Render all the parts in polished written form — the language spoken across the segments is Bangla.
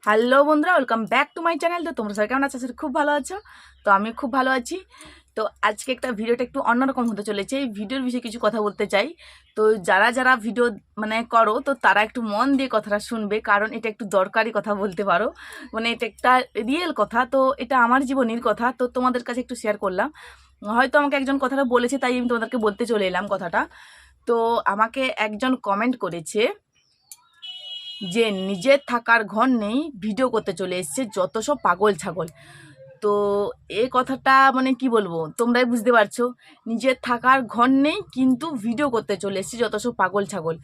হ্যালো বন্ধুরা, welcome back to my channel. তো তোমরা সবাই কেমন আছো? খুব ভালো আছো। তো আমি খুব ভালো আছি। তো আজকে ভিডিওটা একটু অন্যরকম হতে চলেছে। এই ভিডিওর বিষয়ে কিছু কথা বলতে চাই। তো যারা যারা ভিডিও করো, তো তারা একটু মন দিয়ে কথাটা শুনবে, কারণ এটা একটু দরকারি কথা বলতে পারো। এটা একটা রিয়েল কথা, তো এটা আমার জীবনের কথা, তো তোমাদের কাছে একটু শেয়ার করলাম। হয়তো আমাকে একজন কথাটা বলেছে, তাই আমি তোমাদেরকে বলতে চলে এলাম কথাটা। তো আমাকে একজন কমেন্ট করেছে যে নিজের থাকার ঘর নেই, ভিডিও করতে চলে এসছে যত সব পাগল ছাগল। তো এই কথাটা কি বলবো, তোমরাই বুঝতে পারছো। নিজের থাকার ঘর নেই কিন্তু ভিডিও করতে চলে এসছে যত সব পাগল ছাগল।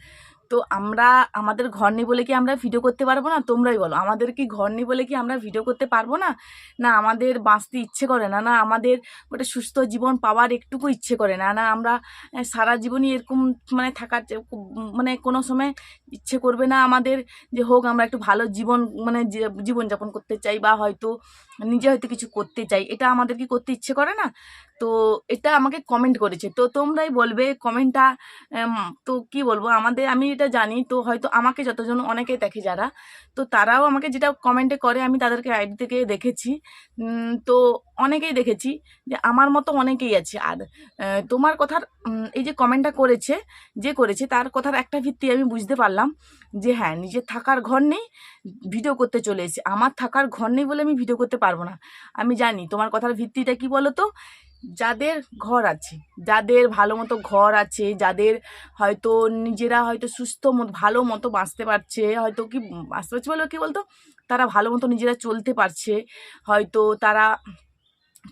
তো আমরা আমাদের ঘর নেই বলে কি আমরা ভিডিও করতে পারবো না? তোমরাই বলো, আমাদের কি ঘর নেই বলে কি আমরা ভিডিও করতে পারবো না? না আমাদের বাঁচতে ইচ্ছে করে না? না আমাদের একটা সুস্থ জীবন পাওয়ার একটুকু ইচ্ছে করে না? না আমরা সারা জীবনই এরকম থাকার কোনো সময় ইচ্ছে করবে না আমাদের যে হোক আমরা একটু ভালো জীবন জীবনযাপন করতে চাই, বা হয়তো নিজে হয়তো কিছু করতে চাই, এটা আমাদের কি করতে ইচ্ছে করে না? তো এটা আমাকে কমেন্ট করেছে, তো তোমরাই বলবে কমেন্টটা। তো কি বলবো, আমি এটা জানি, তো হয়তো আমাকে যতজন অনেকেই দেখে যারা, তো তারাও আমাকে যেটা কমেন্টে করে আমি তাদেরকে আইডি থেকে দেখেছি। তো অনেকেই দেখেছি যে আমার মতো অনেকেই আছে। আর তোমার কথার এই যে কমেন্টটা করেছে, যে করেছে তার কথার একটা ভিত্তি আমি বুঝতে পারলাম যে হ্যাঁ, নিজের থাকার ঘর নেই, ভিডিও করতে চলে এসেছি। আমার থাকার ঘর নেই বলে আমি ভিডিও করতে পারবো না। আমি জানি তোমার কথার ভিত্তিটা কি বলো তো। যাদের ঘর আছে, যাদের ভালো মতো ঘর আছে, যাদের হয়তো নিজেরা হয়তো ভালো মতো বাঁচতে পারছে, হয়তো কি বাঁচতে পারছে বলে কি বলতো, তারা ভালো মতো নিজেরা চলতে পারছে, হয়তো তারা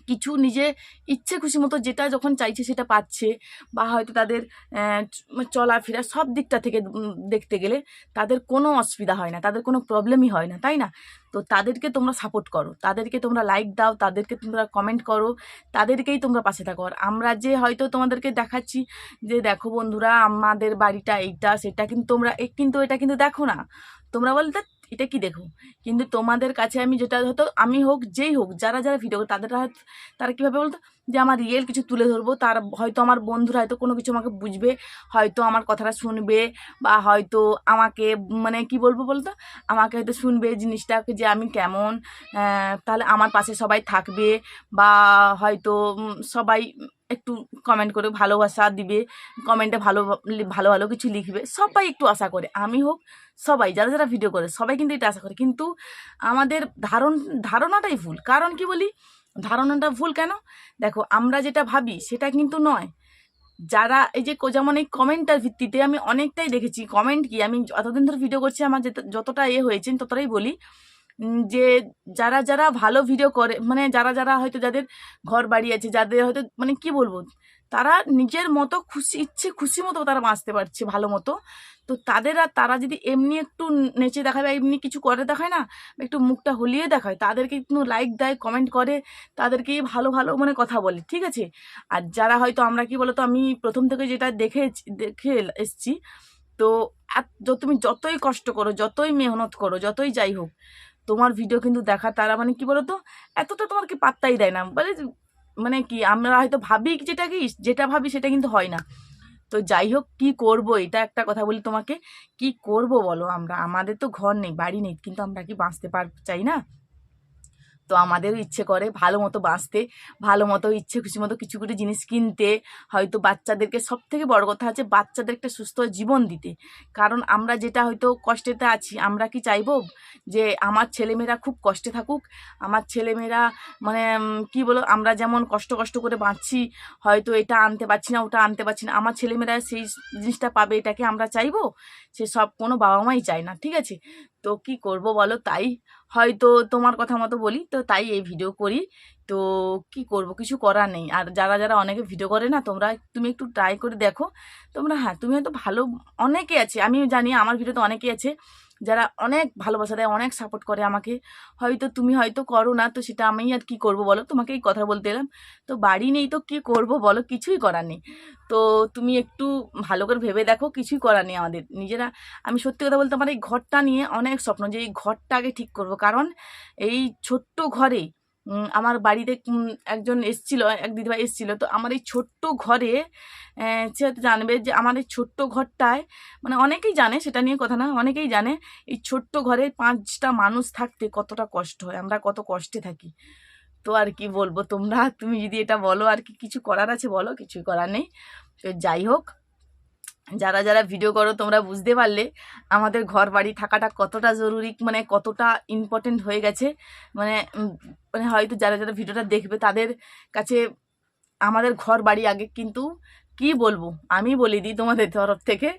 কিছু নিজে ইচ্ছে খুশি মতো যেটা যখন চাইছে সেটা পাচ্ছে, বা হয়তো তাদের চলাফেরা সব দিকটা থেকে দেখতে গেলে তাদের কোনো অসুবিধা হয় না, তাদের কোনো প্রবলেমই হয় না, তাই না? তো তাদেরকে তোমরা সাপোর্ট করো, তাদেরকে তোমরা লাইক দাও, তাদেরকে তোমরা কমেন্ট করো, তাদেরকেই তোমরা পাশে থাকো। আর আমরা যে হয়তো তোমাদেরকে দেখাচ্ছি যে দেখো বন্ধুরা আমাদের বাড়িটা এইটা সেটা, কিন্তু তোমরা কিন্তু এটা কিন্তু দেখো না। তোমরা বলতে এটা কি দেখো, কিন্তু তোমাদের কাছে আমি যেটা হয়তো আমি হোক যেই হোক, যারা যারা ভিডিও করে তাদের তারা কীভাবে বলতো যে আমার রিয়েল কিছু তুলে ধরবো, তার হয়তো আমার বন্ধুরা হয়তো কোনো কিছু আমাকে বুঝবে, হয়তো আমার কথাটা শুনবে, বা হয়তো আমাকে কি বলবো বলতো, আমাকে হয়তো শুনবে জিনিসটাকে যে আমি কেমন, তাহলে আমার পাশে সবাই থাকবে, বা হয়তো সবাই একটু কমেন্ট করে ভালোবাসা দিবে, কমেন্টে ভালো ভালো ভালো কিছু লিখবে, সবাই একটু আশা করে। আমি হোক, সবাই যারা যারা ভিডিও করে সবাই কিন্তু এটা আশা করে, কিন্তু আমাদের ধারণাটাই ভুল। কারণ কি বলি, ধারণাটা ভুল কেন? দেখো, আমরা যেটা ভাবি সেটা কিন্তু নয়। যারা এই যে যেমন এই কমেন্টটার ভিত্তিতে আমি অনেকটাই দেখেছি। কমেন্ট কি, আমি এতদিন ধরে ভিডিও করছি, আমার যতটা হয়েছে ততটাই বলি, যে যারা যারা ভালো ভিডিও করে, যারা যারা হয়তো যাদের ঘর বাড়ি আছে, যাদের হয়তো কি বলবো, তারা নিজের মতো খুশি ইচ্ছে খুশি মতো তারা বাঁচতে পারছে ভালো মতো। তো তারা যদি এমনি একটু নেচে দেখায় বা এমনি কিছু করে দেখায় না, একটু মুখটা হলিয়ে দেখায়, তাদেরকে একটু লাইক দেয়, কমেন্ট করে, তাদেরকেই ভালো ভালো কথা বলে, ঠিক আছে? আর যারা হয়তো আমরা কি বলতো, আমি প্রথম থেকে যেটা দেখে এসছি, তো তুমি যতই কষ্ট করো, যতই মেহনত করো, যতই যাই হোক, তোমার ভিডিও কিন্তু দেখা তারা কি বলতো, এতটা তোমার কি পাত্তাই দেয় না। কি আমরা হয়তো ভাবি যেটা ভাবি সেটা কিন্তু হয় না। তো যাই হোক, কি করব, এটা একটা কথা বলি তোমাকে, কি করব বলো, আমাদের তো ঘর নেই, বাড়ি নেই, কিন্তু আমরা কি বাঁচতে চাই না? তো আমাদেরও ইচ্ছে করে ভালো মতো বাঁচতে, ভালো মতো ইচ্ছে খুশি মতো কিছু কিছু জিনিস কিনতে, হয়তো বাচ্চাদেরকে, সব থেকে বড় কথা আছে বাচ্চাদের একটা সুস্থ জীবন দিতে। কারণ আমরা যেটা হয়তো কষ্টেতে আছি, আমরা কি চাইবো যে আমার ছেলেমেয়েরা খুব কষ্টে থাকুক? আমার ছেলেমেয়েরা কি বলো, আমরা যেমন কষ্ট কষ্ট করে বাঁচছি, হয়তো এটা আনতে পারছি না, ওটা আনতে পারছি না, আমার ছেলেমেয়েরা সেই জিনিসটা পাবে, এটাকে আমরা চাইবো? সে সব কোনো বাবা মাই চায় না, ঠিক আছে? তো কি করব বলো, তাই হয়তো তোমার কথা মতো বলি, তো তাই এই ভিডিও করি। তো কি করব, কিছু করার নেই। আর যারা যারা অনেকে ভিডিও করে না, তুমি একটু ট্রাই করে দেখো। তোমরা, হ্যাঁ, তুমি হয়তো ভালো, অনেকে আছে, আমি জানি আমার ভিডিওতে অনেকেই আছে যারা অনেক ভালোবাসা দেয়, অনেক সাপোর্ট করে আমাকে। হয়তো তুমি হয়তো করো না, তো সেটা আমি আর কি করব বলো, তোমাকে এই কথা বলতে এলাম। তো বাড়ি নেই তো কি করব বলো, কিছুই করার নেই। তো তুমি একটু ভালো করে ভেবে দেখো, কিছুই করার নেই আমাদের নিজেরা। আমি সত্যি কথা বলতে আমার এই ঘরটা নিয়ে অনেক স্বপ্ন, যে এই ঘরটা আগে ঠিক করব। কারণ এই ছোট্ট ঘরে আমার বাড়িতে একজন এসছিল, এক দিদিভাই এসছিল। তো আমার এই ছোট্ট ঘরে সে হয়তো জানবে যে আমার এই ছোট্ট ঘরটায়, মানে অনেকেই জানে, সেটা নিয়ে কথা না, অনেকেই জানে এই ছোট্ট ঘরে 5টা মানুষ থাকতে কতটা কষ্ট হয়, আমরা কত কষ্টে থাকি। তো আর কি বলবো, তুমি যদি এটা বলো আর কি কিছু করার আছে বলো, কিছুই করার নেই। তো যাই হোক, যারা যারা ভিডিও করো তোমরা বুঝতে পারলে আমাদের ঘর বাড়ি থাকাটা কতটা জরুরি, মানে কতটা ইম্পর্টেন্ট হয়ে গেছে। মানে মানে হয়তো যারা যারা ভিডিওটা দেখবে তাদের কাছে আমাদের ঘর বাড়ি আগে। কিন্তু কি বলবো, আমি বলে দিই তোমাদের তরফ থেকে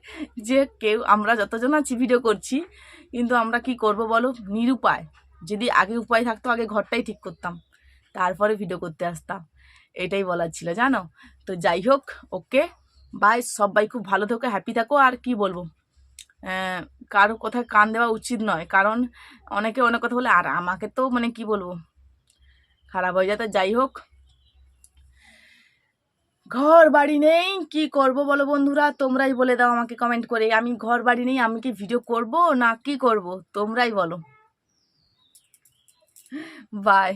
যে কেউ, আমরা যতজন আছি ভিডিও করছি, কিন্তু আমরা কি করব বলো, নিরুপায়। যদি আগে উপায় থাকতো আগে ঘরটাই ঠিক করতাম, তারপরে ভিডিও করতে আসতাম। এটাই বলার ছিল জানো। তো যাই হোক, ওকে বাই, সবাই খুব ভালো থাকো, হ্যাপি থাকো। আর কি বলবো, কারো কথায় কান দেওয়া উচিত নয়, কারণ অনেকে অনেক কথা বলে, আর আমাকে তো মানে কি বলবো, খারাপ হয়ে যায়। তো যাই হোক, ঘর বাড়ি নেই, কি করব বলো বন্ধুরা, তোমরাই বলে দাও আমাকে কমেন্ট করে। আমি ঘর বাড়ি নেই, আমি কি ভিডিও করব না কি করব, তোমরাই বলো। বাই।